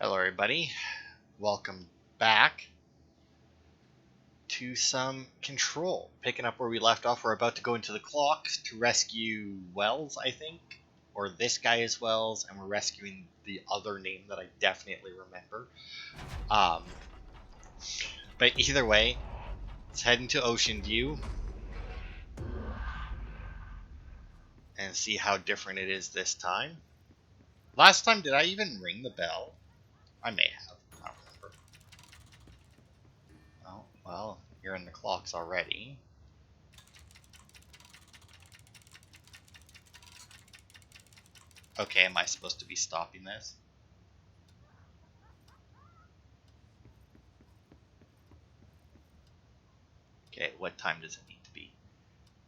Hello everybody, welcome back to some Control. Picking up where we left off, we're about to go into the clocks to rescue Wells, I think. Or this guy is Wells, and we're rescuing the other name that I definitely remember. But either way, let's head into Ocean View and see how different it is this time. Last time, did I even ring the bell? I may have. I don't remember. Oh, well, you're in the clocks already. Okay, am I supposed to be stopping this? Okay, what time does it need to be?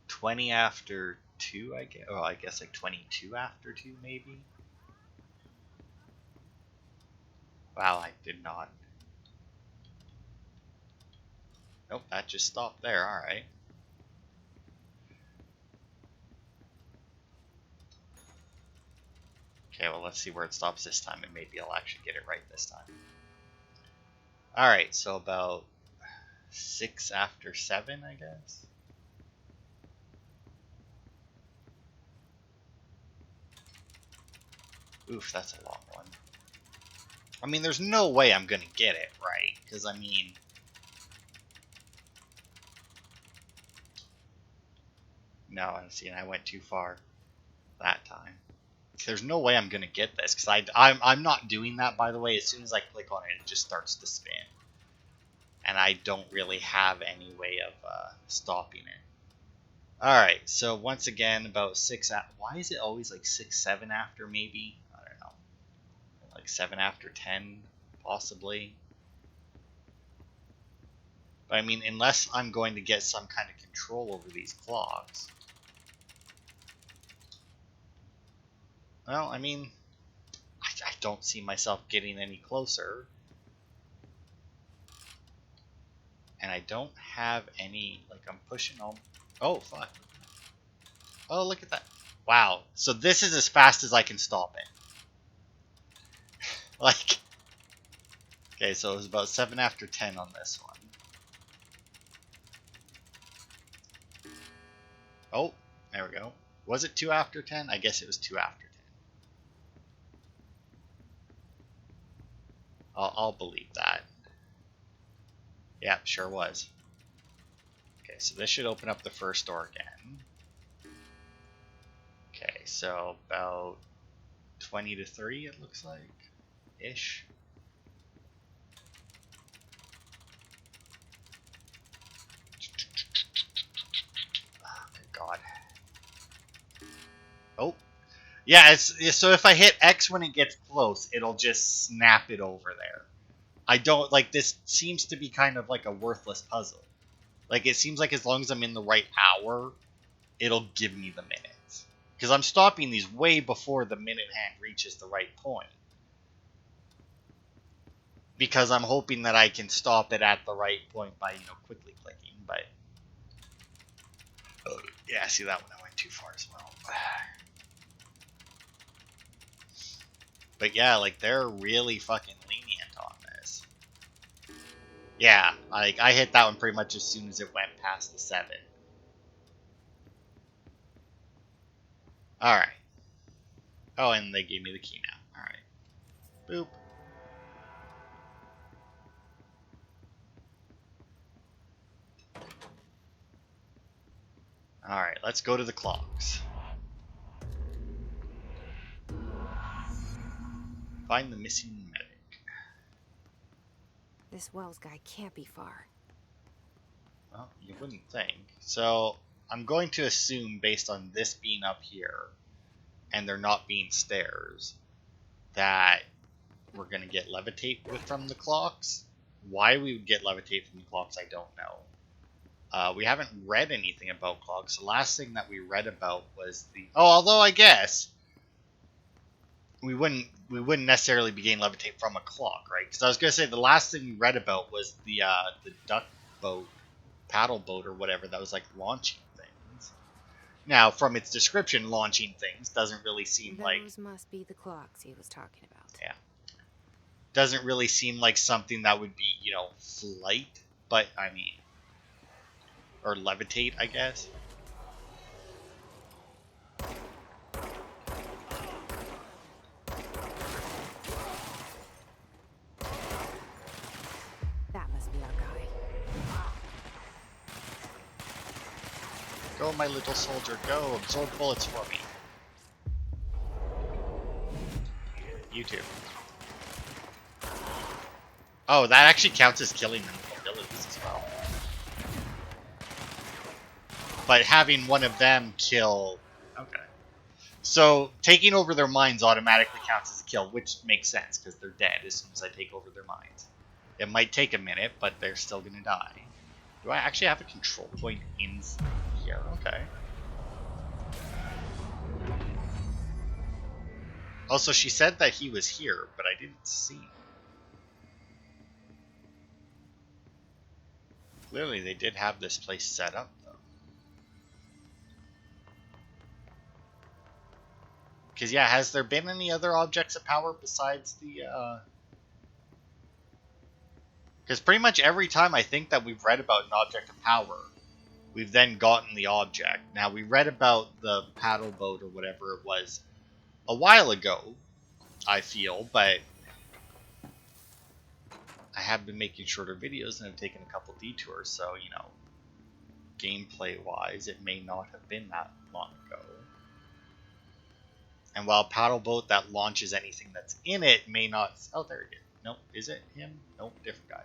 20 after 2, I guess. Oh, I guess like 22 after 2, maybe? Wow, I did not. Nope, that just stopped there, alright. Okay, well, let's see where it stops this time, and maybe I'll actually get it right this time. Alright, so about 6 after 7, I guess? Oof, that's a long one. I mean, there's no way I'm gonna get it right, because, I mean... No, I'm seeing I went too far that time. There's no way I'm gonna get this, because I'm not doing that, by the way. As soon as I click on it, it just starts to spin. And I don't really have any way of stopping it. Alright, so once again, about 6 after... Why is it always like 6, 7 after, maybe? I don't know. Like 7 after 10, possibly. But I mean, unless I'm going to get some kind of control over these clocks. Well, I mean, I don't see myself getting any closer. And I don't have any, like, I'm pushing all... Oh, fuck. Oh, look at that. Wow. So this is as fast as I can stop it. Like... Okay, so it was about 7 after 10 on this one. Oh, there we go. Was it 2 after 10? I guess it was 2 after 10. I'll believe that. Yeah, sure was. Okay, so this should open up the first door again. Okay, so about 20 to 3, it looks like. Ish. Oh, good God. Oh. Yeah, so if I hit X when it gets close, it'll just snap it over there. I don't, like, this seems to be kind of like a worthless puzzle. Like, it seems like as long as I'm in the right hour, it'll give me the minutes. Because I'm stopping these way before the minute hand reaches the right point. Because I'm hoping that I can stop it at the right point by, quickly clicking, but... Oh, yeah, see, that one I went too far as well. But yeah, like, they're really fucking lenient on this. Yeah, like, I hit that one pretty much as soon as it went past the 7. Alright. Oh, and they gave me the key now. Alright. Boop. Alright, let's go to the clocks. Find the missing medic. This Wells guy can't be far. Well, you wouldn't think. So, I'm going to assume, based on this being up here, and there not being stairs, that we're going to get levitate from the clocks. Why we would get levitate from the clocks, I don't know. We haven't read anything about clocks. The last thing that we read about was the... Oh, although I guess we wouldn't necessarily be getting levitate from a clock, right? Because I was going to say the last thing we read about was the duck boat, paddle boat or whatever that was like launching things. Now, from its description, launching things doesn't really seem like... Those must be the clocks he was talking about. Yeah. doesn't really seem like something that would be, flight, but I mean, or levitate, I guess. That must be our guy. Go, my little soldier, go. Absorb bullets for me. You too. Oh, that actually counts as killing them with abilities as well. But having one of them kill... Okay. So, taking over their minds automatically counts as a kill, which makes sense, because they're dead as soon as I take over their minds. It might take a minute, but they're still going to die. Do I actually have a control point in here? Okay. Also, she said that he was here, but I didn't see him. Clearly, they did have this place set up, though. Because, yeah, has there been any other objects of power besides the, Because pretty much every time I think that we've read about an object of power, we've then gotten the object. Now, we read about the paddle boat or whatever it was a while ago, I feel, but I have been making shorter videos and have taken a couple detours, so, gameplay-wise, it may not have been that long ago. And while paddle boat that launches anything that's in it may not... Oh, there it is. Nope, is it him? Nope, different guy.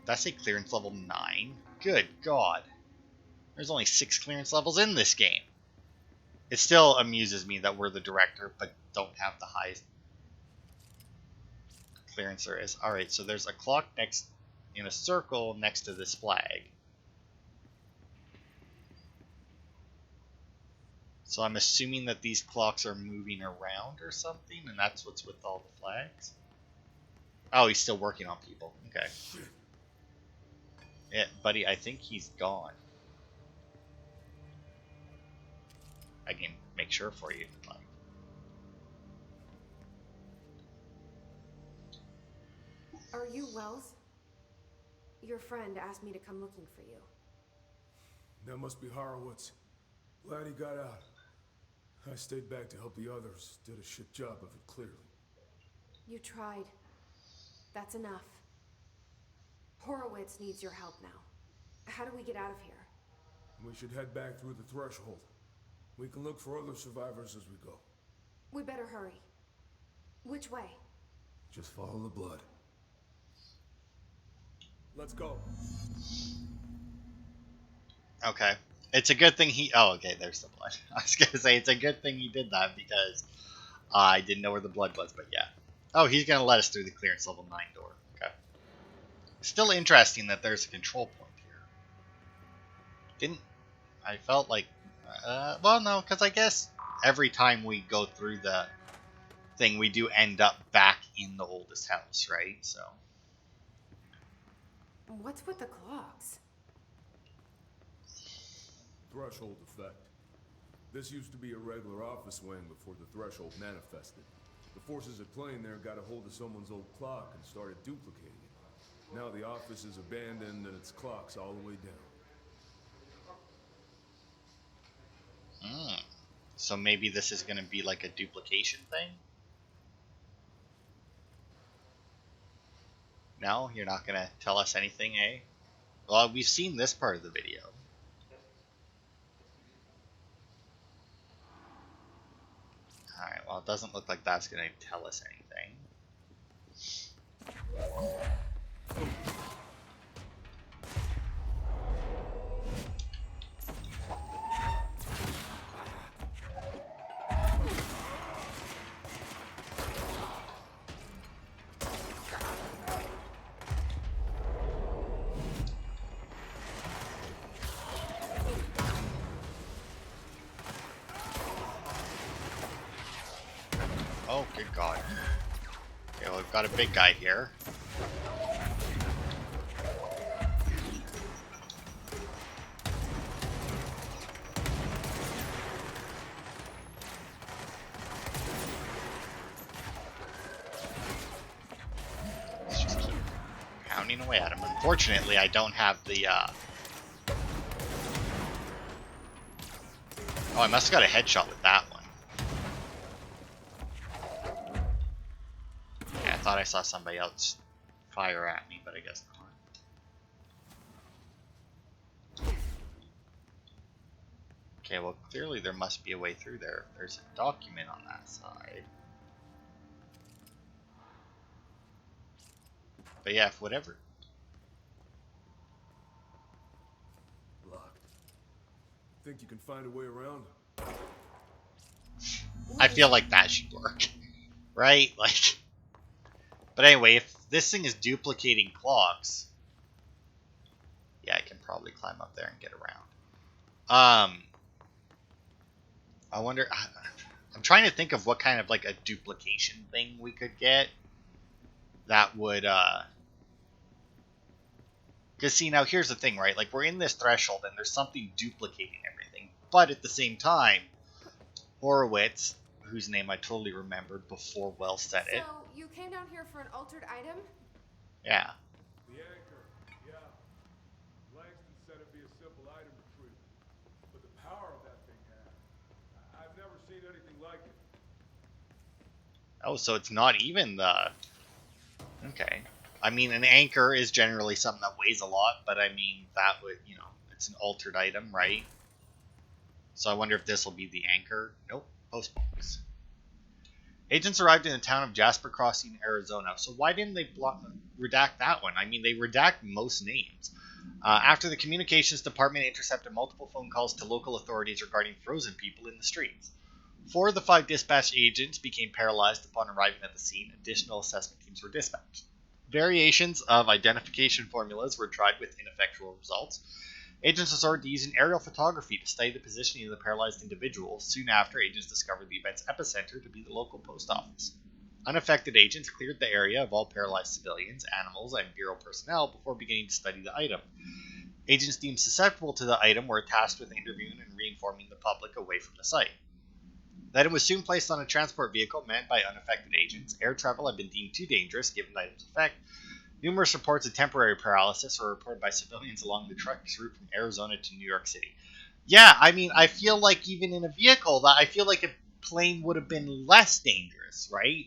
That's a clearance level 9. Good God. There's only 6 clearance levels in this game. It still amuses me that we're the director, but don't have the highest clearance there is. Alright, so there's a clock next in a circle next to this flag. So I'm assuming that these clocks are moving around or something, and that's what's with all the flags. Oh, he's still working on people. Okay. Yeah, buddy, I think he's gone. I can make sure for you if you'd like. Are you Wells? Your friend asked me to come looking for you. That must be Horowitz. Glad he got out. I stayed back to help the others. Did a shit job of it, clearly. You tried. That's enough. Horowitz needs your help now. How do we get out of here? We should head back through the threshold. We can look for other survivors as we go. We better hurry. Which way? Just follow the blood. Let's go. Okay. It's a good thing he... Oh, okay, there's the blood. I was going to say, it's a good thing he did that because I didn't know where the blood was, but yeah. Oh, he's going to let us through the clearance level 9 door. Okay. Still interesting that there's a control point here. I felt like... well, no, because I guess every time we go through the thing, we do end up back in the oldest house, right? So... What's with the clocks? Threshold effect. This used to be a regular office wing before the threshold manifested. The forces at play in there got a hold of someone's old clock and started duplicating it. Now the office is abandoned and its clock's all the way down. So maybe this is going to be like a duplication thing? No? You're not going to tell us anything, eh? Well, we've seen this part of the video. Alright, well, it doesn't look like that's going to tell us anything. Oh, good God. Okay, well, we've got a big guy here. grinding away at him. Unfortunately, I don't have the, Oh, I must have got a headshot with that one. Yeah, I thought I saw somebody else fire at me, but I guess not. Okay, well, clearly there must be a way through there. There's a document on that side. But yeah, if whatever. Locked. Think you can find a way around? I feel like that should work. Right? Like. But anyway, if this thing is duplicating clocks. Yeah, I can probably climb up there and get around. I wonder. I'm trying to think of what kind of like a duplication thing we could get that would. Because see, now here's the thing, right? Like we're in this threshold and there's something duplicating everything, but at the same time, Horowitz, whose name I totally remembered before Wells said it. So, you came down here for an altered item? Yeah. The anchor, yeah. Langston said it'd be a simple item retrieval. But the power of that thing had. I've never seen anything like it. Oh, so it's not even the... Okay. I mean, an anchor is generally something that weighs a lot, but I mean, that would, you know, it's an altered item, right? So I wonder if this will be the anchor. Nope. Postbox. Agents arrived in the town of Jasper Crossing, Arizona. So why didn't they redact that one? I mean, they redact most names. After the communications department intercepted multiple phone calls to local authorities regarding frozen people in the streets. 4 of the 5 dispatch agents became paralyzed upon arriving at the scene. Additional assessment teams were dispatched. Variations of identification formulas were tried with ineffectual results. Agents resorted to using aerial photography to study the positioning of the paralyzed individual. Soon after, agents discovered the event's epicenter to be the local post office. Unaffected agents cleared the area of all paralyzed civilians, animals, and Bureau personnel before beginning to study the item. Agents deemed susceptible to the item were tasked with interviewing and reinforming the public away from the site. The item was soon placed on a transport vehicle manned by unaffected agents. Air travel had been deemed too dangerous given the item's effect. Numerous reports of temporary paralysis were reported by civilians along the truck's route from Arizona to New York City. Yeah, I mean, I feel like even in a vehicle, that I feel like a plane would have been less dangerous, right?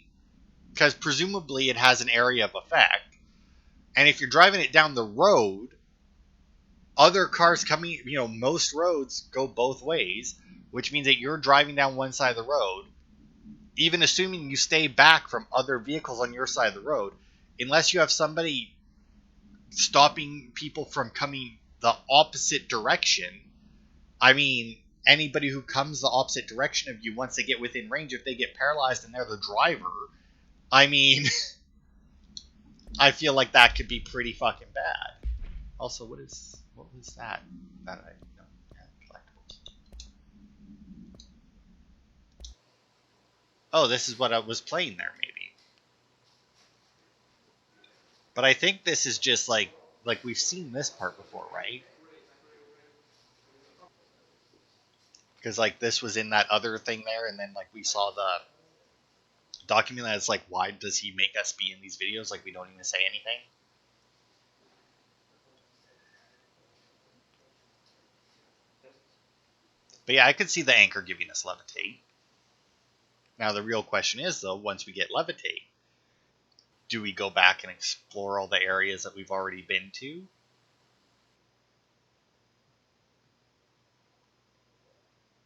Because presumably it has an area of effect. And if you're driving it down the road, other cars coming, you know, most roads go both ways, which means that you're driving down one side of the road, even assuming you stay back from other vehicles on your side of the road, unless you have somebody stopping people from coming the opposite direction. I mean, anybody who comes the opposite direction of you, once they get within range, if they get paralyzed and they're the driver, I mean, I feel like that could be pretty fucking bad. Also, what was that? That I no, yeah, collectibles. Oh, this is what I was playing there, maybe. But I think this is just like we've seen this part before, right? Because like this was in that other thing there, and then like we saw the document that's like, why does he make us be in these videos? Like we don't even say anything. But yeah, I could see the anchor giving us levitate. Now the real question is though, once we get levitate, do we go back and explore all the areas that we've already been to?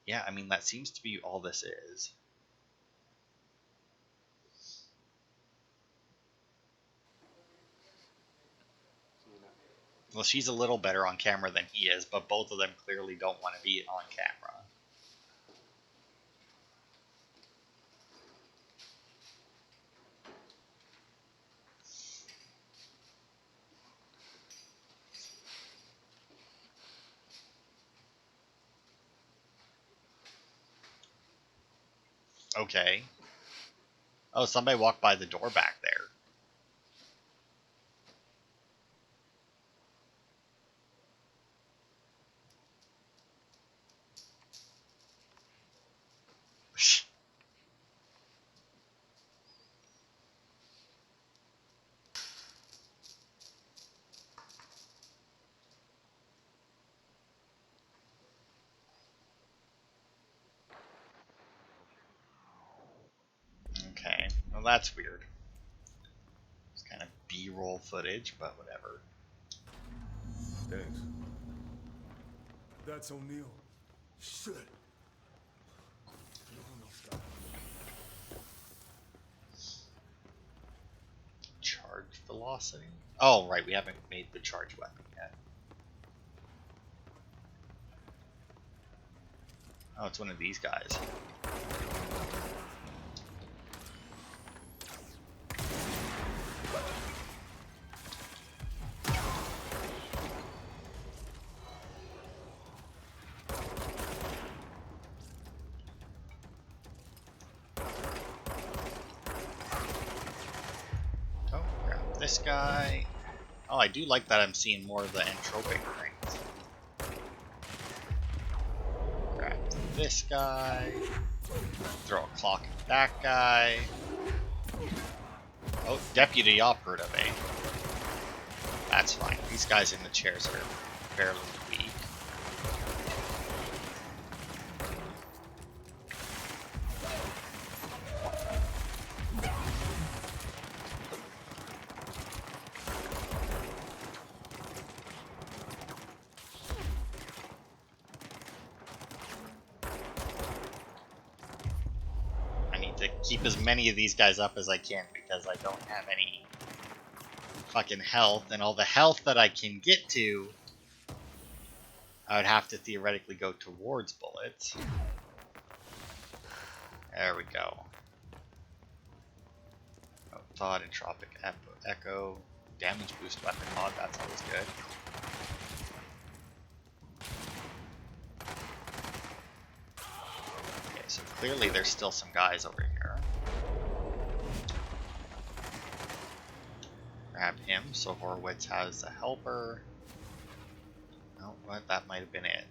Yeah, I mean that seems to be all this is. Well, she's a little better on camera than he is, but both of them clearly don't want to be on camera. Okay. Oh, somebody walked by the door back there. Well, that's weird. It's kind of B-roll footage, but whatever. Thanks. That's O'Neill. Shit. Charge velocity? Oh, right, we haven't made the charge weapon yet. Oh, it's one of these guys. Oh, grab this guy. Oh, I do like that I'm seeing more of the entropic rings. Grab this guy. Throw a clock at that guy. Oh, deputy operative, eh? That's fine. These guys in the chairs are fairly weak. To keep as many of these guys up as I can because I don't have any fucking health, and all the health that I can get to I would have to theoretically go towards bullets. There we go. Oh, Thought, Entropic Echo, Damage Boost Weapon Mod, that's always good. Okay, so clearly there's still some guys over here. Grab him, so Horowitz has a helper. Oh, what? That might have been it.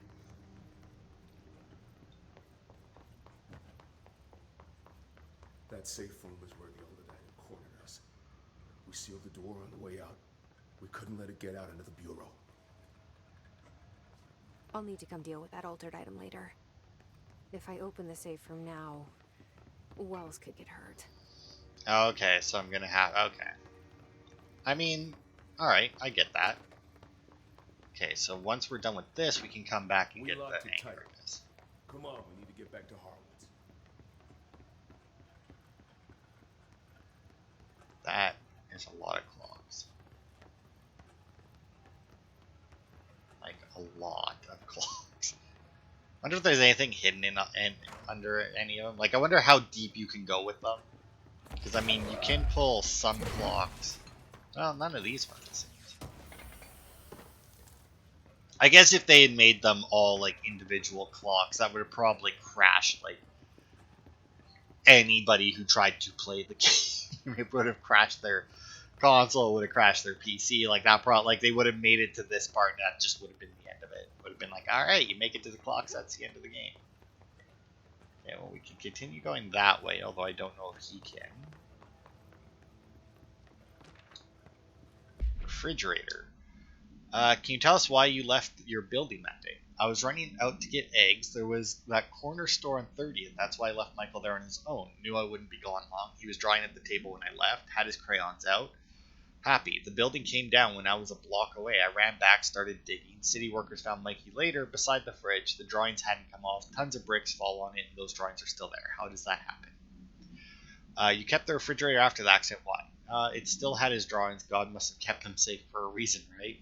That safe room is where the Altered Item cornered us. We sealed the door on the way out. We couldn't let it get out into the bureau. I'll need to come deal with that altered item later. If I open the safe room now, Wells could get hurt. Okay, so I'm gonna have... Okay. I mean, alright, I get that. Okay, so once we're done with this, we can come back and get the angerness. Come on, we need to get back to Horowitz. That is a lot of clogs. Like, a lot of clogs. I wonder if there's anything hidden in under any of them. Like, I wonder how deep you can go with them. Because, I mean, you can pull some clogs. Well, none of these ones. I guess if they had made them all, like, individual clocks, that would have probably crashed, like, anybody who tried to play the game. It would have crashed their console, would have crashed their PC, like, that like, they would have made it to this part, and that just would have been the end of it. Would have been like, alright, you make it to the clocks, that's the end of the game. Okay, well, we can continue going that way, although I don't know if he can. Refrigerator. Can you tell us why you left your building that day? I was running out to get eggs. There was that corner store on 30th. That's why I left Michael there on his own. Knew I wouldn't be gone long. He was drawing at the table when I left. Had his crayons out. Happy. The building came down when I was a block away. I ran back, started digging. City workers found Mikey later beside the fridge. The drawings hadn't come off. Tons of bricks fall on it, and those drawings are still there. How does that happen? You kept the refrigerator after the accident. Why? It still had his drawings. God must have kept them safe for a reason, right?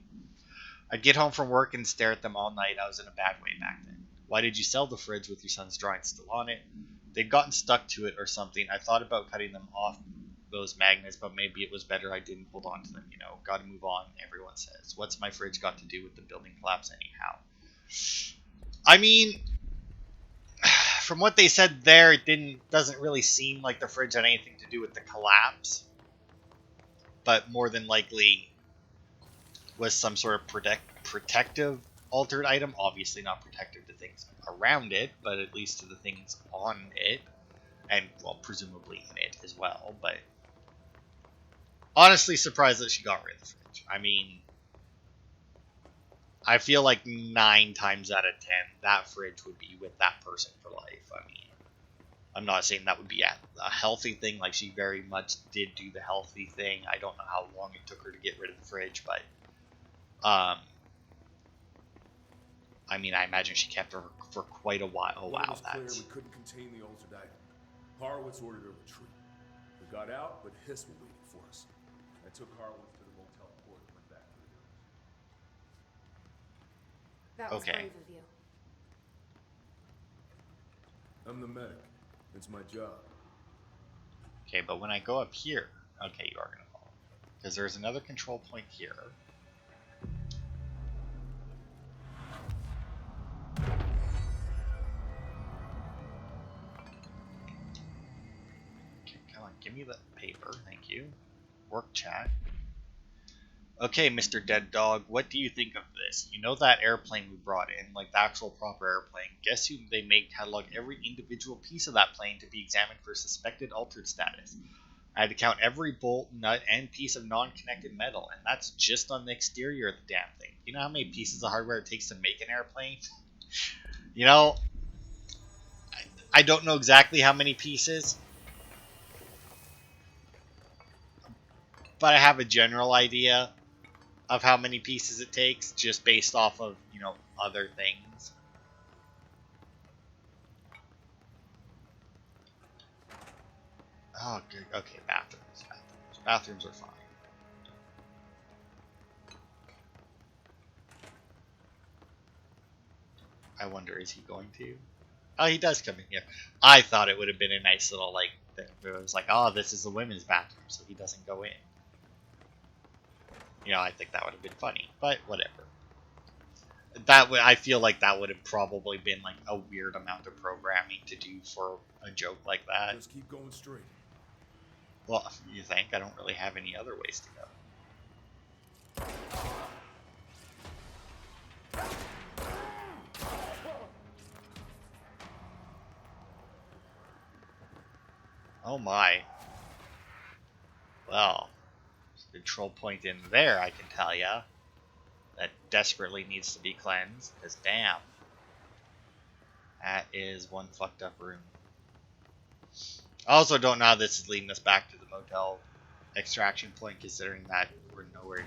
I'd get home from work and stare at them all night. I was in a bad way back then. Why did you sell the fridge with your son's drawings still on it? They'd gotten stuck to it or something. I thought about cutting them off, those magnets, but maybe it was better I didn't hold on to them, you know. Gotta move on, everyone says. What's my fridge got to do with the building collapse anyhow? I mean, from what they said there, it doesn't really seem like the fridge had anything to do with the collapse. But more than likely was some sort of protective altered item. Obviously not protective to things around it, but at least to the things on it. And, well, presumably in it as well. But honestly surprised that she got rid of the fridge. I mean, I feel like 9 times out of 10, that fridge would be with that person for life. I mean, I'm not saying that would be a healthy thing. Like, she very much did do the healthy thing. I don't know how long it took her to get rid of the fridge, but I mean, I imagine she kept her for quite a while. Oh When it wow, was clear that's... we couldn't contain the altered item, Horowitz ordered a retreat. We got out, but Hiss were waiting for us. I took Horowitz to the motel court and went back to the village. That was Okay. brave of you. I'm the medic. It's my job. Okay, but when I go up here... Okay, you are going to fall. Because there's another control point here. Okay, come on, give me the paper. Thank you. Work chat. Okay, Mr. Dead Dog, what do you think of this? You know that airplane we brought in, like the actual proper airplane. Guess who they made catalog every individual piece of that plane to be examined for suspected altered status. I had to count every bolt, nut, and piece of non-connected metal, and that's just on the exterior of the damn thing. You know how many pieces of hardware it takes to make an airplane? You know, I don't know exactly how many pieces, but I have a general idea of how many pieces it takes, just based off of, you know, other things. Oh, good. Okay, bathrooms. Bathrooms are fine. I wonder, is he going to? Oh, he does come in here. I thought it would have been a nice little, like, thing where it was like, oh, this is the women's bathroom, so he doesn't go in. You know, I think that would have been funny, but whatever. I feel like that would have probably been like a weird amount of programming to do for a joke like that. Just keep going straight. Well, you think? I don't really have any other ways to go. Oh my. Well, there's a control point in there, I can tell ya. That desperately needs to be cleansed, because damn. That is one fucked up room. I also don't know how this is leading us back to the motel extraction point, considering that we're nowhere.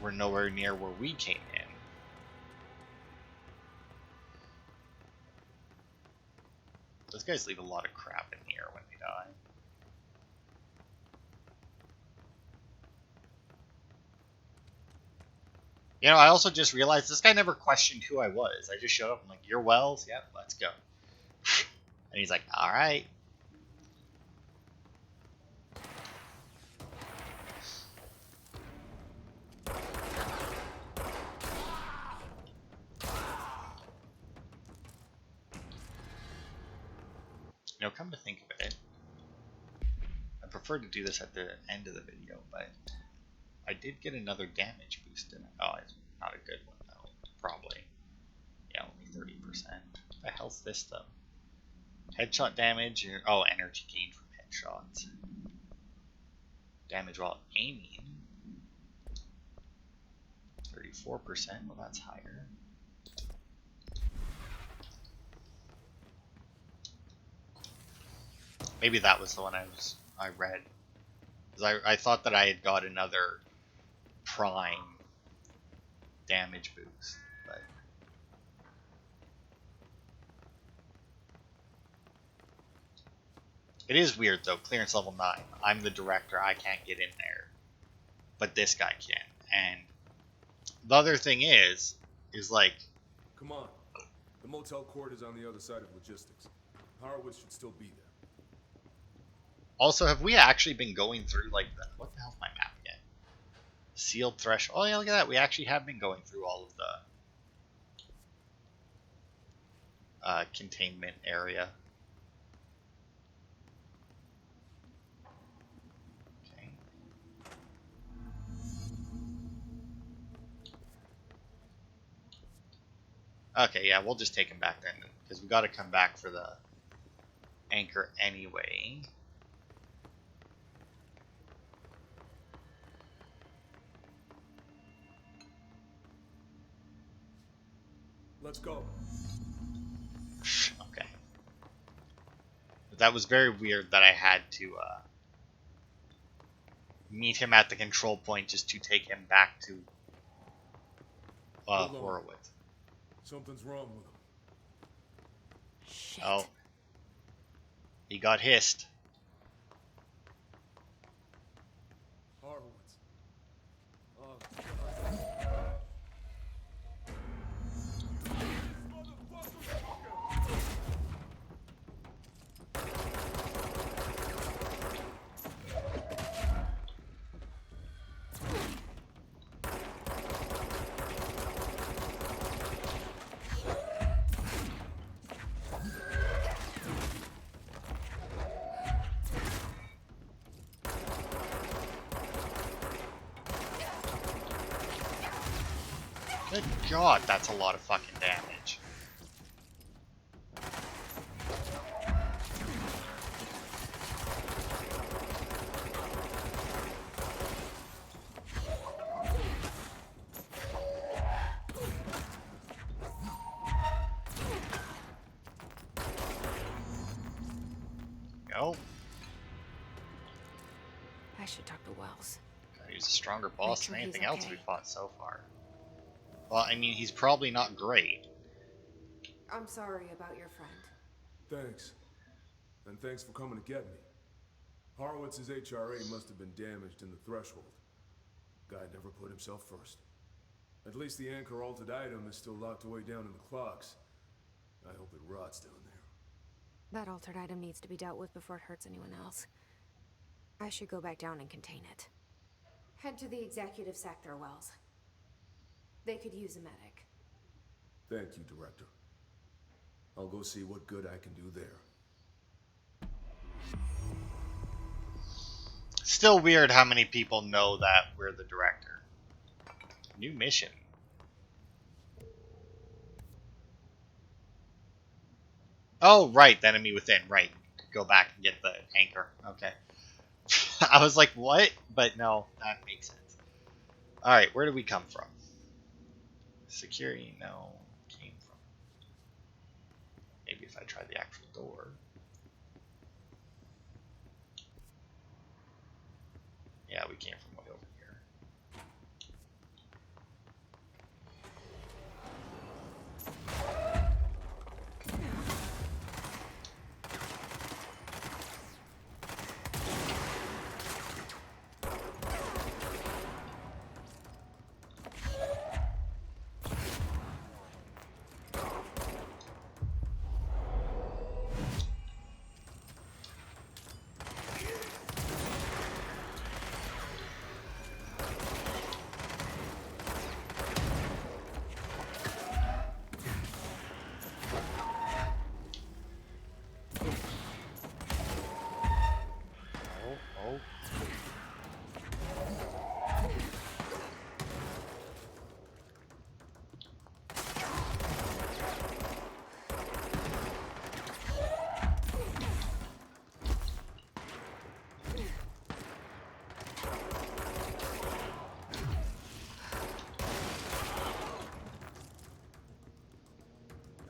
We're nowhere near where we came in. Those guys leave a lot of crap in the air when they die. You know, I also just realized this guy never questioned who I was. I just showed up. I'm like, "You're Wells? Yep, let's go." And he's like, "All right." You know, come to think of it, I prefer to do this at the end of the video, but I did get another damage boost in it. Oh, it's not a good one, though. Probably. Yeah, only 30%. What the hell's this, though? Headshot damage, or, oh, energy gained from headshots. Damage while aiming. 34%, well, that's higher. Maybe that was the one I read. Because I thought that I had got another prime damage boost, but it is weird though. Clearance level 9. I'm the director. I can't get in there, but this guy can. And the other thing is like, Come on. The motel court is on the other side of logistics. Horowitz should still be there. also, have we actually been going through like the, what the hell's my map again? Sealed threshold. Oh yeah, look at that. We actually have been going through all of the containment area. Okay. Okay, yeah, we'll just take him back then, because we got to come back for the anchor anyway. Let's go. Okay. But that was very weird that I had to meet him at the control point just to take him back to Hold on. Horowitz. Something's wrong with him. Shit. Oh. He got hissed. Horowitz. Oh, Good God, that's a lot of fucking damage. Go. I should talk to Wells. He's a stronger boss sure than he's anything else okay. we've fought so far. Well, I mean, he's probably not great. I'm sorry about your friend. thanks. And thanks for coming to get me. Horowitz's HRA must have been damaged in the threshold. Guy never put himself first. At least the anchor altered item is still locked away down in the clocks. I hope it rots down there. That altered item needs to be dealt with before it hurts anyone else. I should go back down and contain it. Head to the executive sector, Wells. They could use a medic. Thank you, Director. I'll go see what good I can do there. Still weird how many people know that we're the director. New mission. Oh, right, the enemy within. Right. Go back and get the anchor. Okay. I was like, what? But no, that makes sense. Alright, where did we come from? Security, no. Came from. Maybe if I try the actual door. Yeah, we came from way over here. Oh.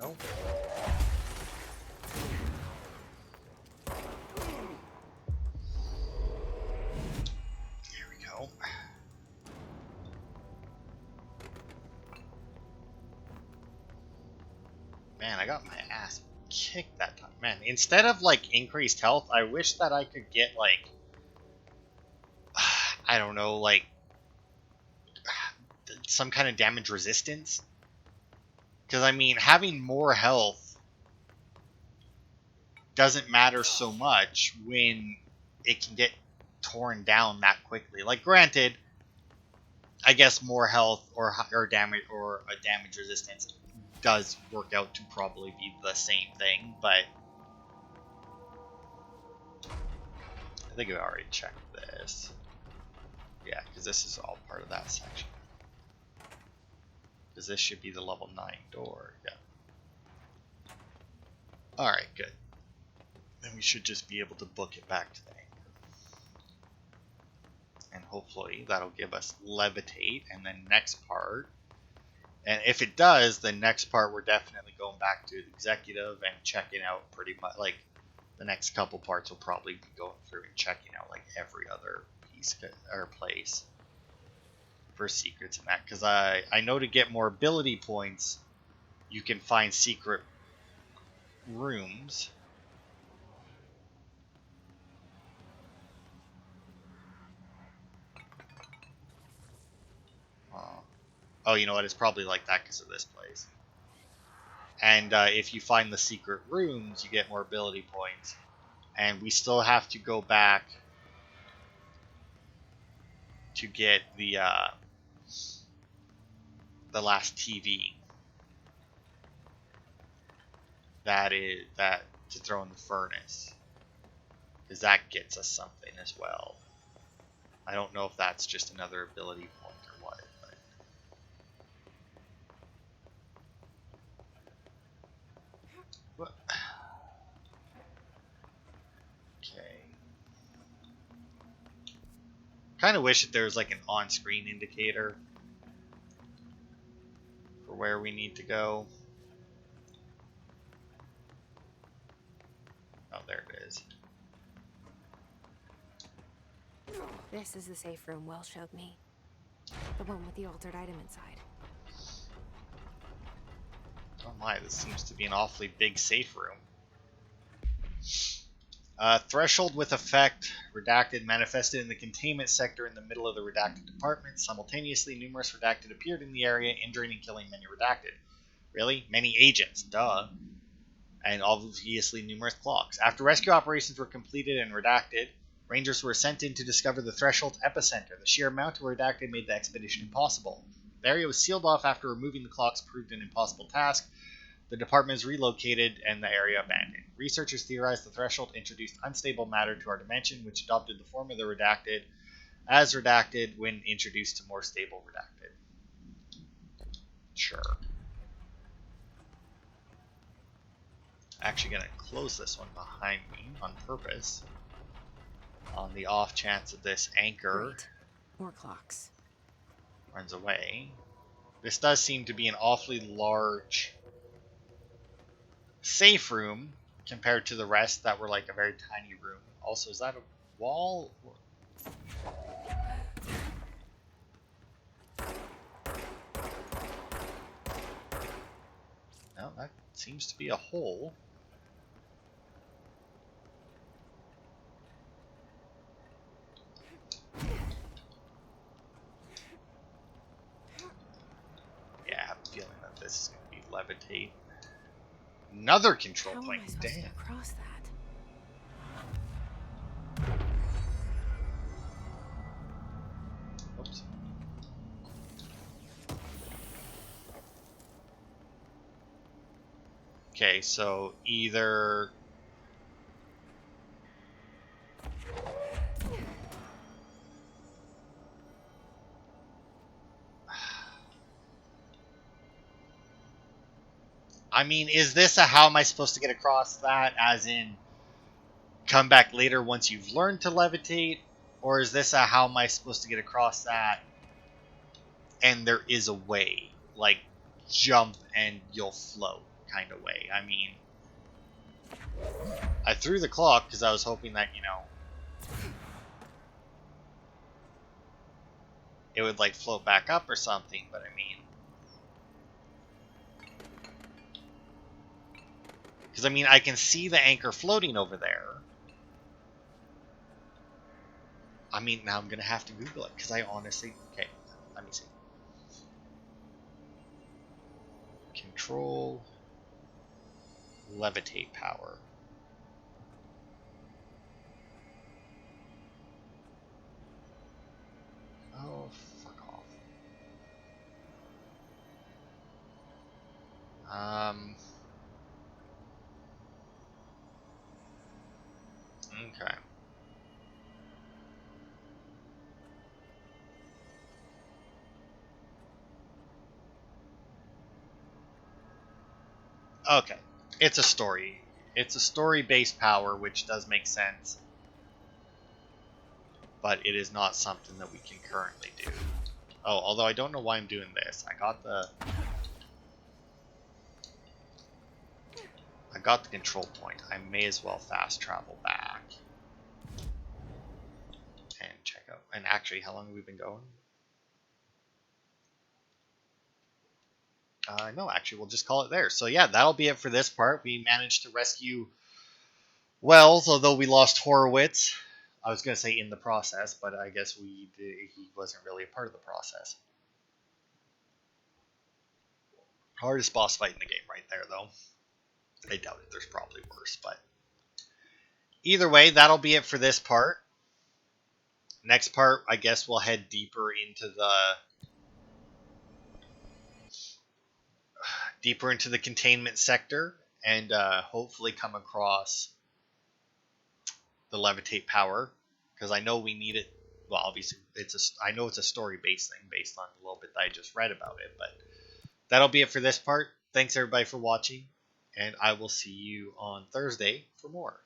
No. Here we go. Man, I got my ass kicked that time. Man, instead of like increased health, I wish that I could get like I don't know, like some kind of damage resistance. Because I mean, having more health doesn't matter so much when it can get torn down that quickly. Like, granted, I guess more health or damage or a damage resistance does work out to probably be the same thing, but I think we already checked this. Yeah, because this is all part of that section. Because this should be the level 9 door. Yeah. Alright, good. Then we should just be able to book it back to the anchor. And hopefully that'll give us levitate, and then next part And if it does, the next part we're definitely going back to the executive and checking out pretty much, like, the next couple parts will probably be going through and checking out, like, every other piece or place for secrets and that. Because I know to get more ability points, you can find secret rooms. Oh, you know what? It's probably like that because of this place. And if you find the secret rooms, you get more ability points. And we still have to go back to get the last TV. That to throw in the furnace, because that gets us something as well. I don't know if that's just another ability point or what. But... Okay. Kind of wish that there was like an on-screen indicator for where we need to go. Oh, there it is. This is the safe room Wells showed me. The one with the altered item inside. Oh my, this seems to be an awfully big safe room. Threshold with effect, redacted, manifested in the containment sector in the middle of the redacted department. Simultaneously, numerous redacted appeared in the area, injuring and killing many redacted. Really? Many agents, duh. And obviously numerous clocks. After rescue operations were completed and redacted, Rangers were sent in to discover the Threshold's epicenter. The sheer amount of redacted made the expedition impossible. The area was sealed off after removing the clocks proved an impossible task. The department is relocated and the area abandoned. Researchers theorized the Threshold introduced unstable matter to our dimension, which adopted the form of the redacted as redacted when introduced to more stable redacted. Sure. Actually going to close this one behind me on purpose. On the off chance of this anchor Great. More clocks. runs away. This does seem to be an awfully large safe room compared to the rest that were like a very tiny room. Also, is that a wall? No, that seems to be a hole. Yeah, I have a feeling that this is going to be levitate. Another control How am I point. supposed to Damn. get across that? Oops. Okay, so either I mean, is this a how am I supposed to get across that, as in come back later once you've learned to levitate? Or is this a how am I supposed to get across that and there is a way, like jump and you'll float kind of way? I mean, I threw the clock because I was hoping that, it would like float back up or something, but I mean, because I mean, I can see the anchor floating over there. I mean, now I'm going to have to Google it, because I honestly... Okay, let me see. Control... Levitate power. Oh, fuck off. Okay. Okay. It's a story. It's a story-based power, which does make sense. But it is not something that we can currently do. Oh, although I don't know why I'm doing this. I got the got the control point. I may as well fast travel back. And check out. And actually, how long have we been going? No, actually, we'll just call it there. So yeah, that'll be it for this part. We managed to rescue Wells, although we lost Horowitz. I was going to say in the process, but I guess he wasn't really a part of the process. Hardest boss fight in the game right there, though. I doubt it. There's probably worse, but either way, that'll be it for this part. Next part, I guess we'll head deeper into the containment sector and hopefully come across the levitate power, because I know we need it. Well, obviously, I know it's a story-based thing based on a little bit that I just read about it, but that'll be it for this part. Thanks everybody for watching, and I will see you on Thursday for more.